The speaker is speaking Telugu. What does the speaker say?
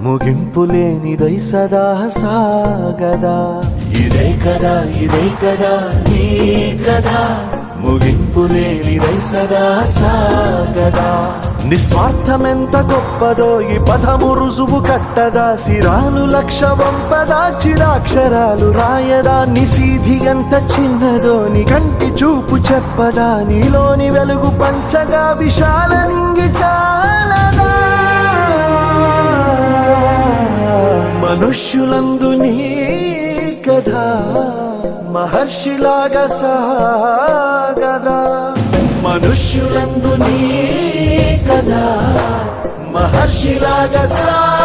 ముగింపులేనిదై సదా సాగదా. ఇదే కదా నీ కదా, ముగింపులేనిదై సదా సాగదా. నిస్వార్థమెంత గొప్పదో ఈ పదము రుజువు కట్టదా. సిరాలు లక్ష వంపదా, చిరాక్షరాలు రాయదా. నిశీధి ఎంత చిన్నదో నీ కంటి చూపు చెప్పదా. నీలోని వెలుగు పంచగా విశాల నింగి చాలదా. మనుష్యులందు నీ కథా మహర్షిలాగా సాగదా. మనుష్యులందు నీ కథా మహర్షిలాగా సాగదా.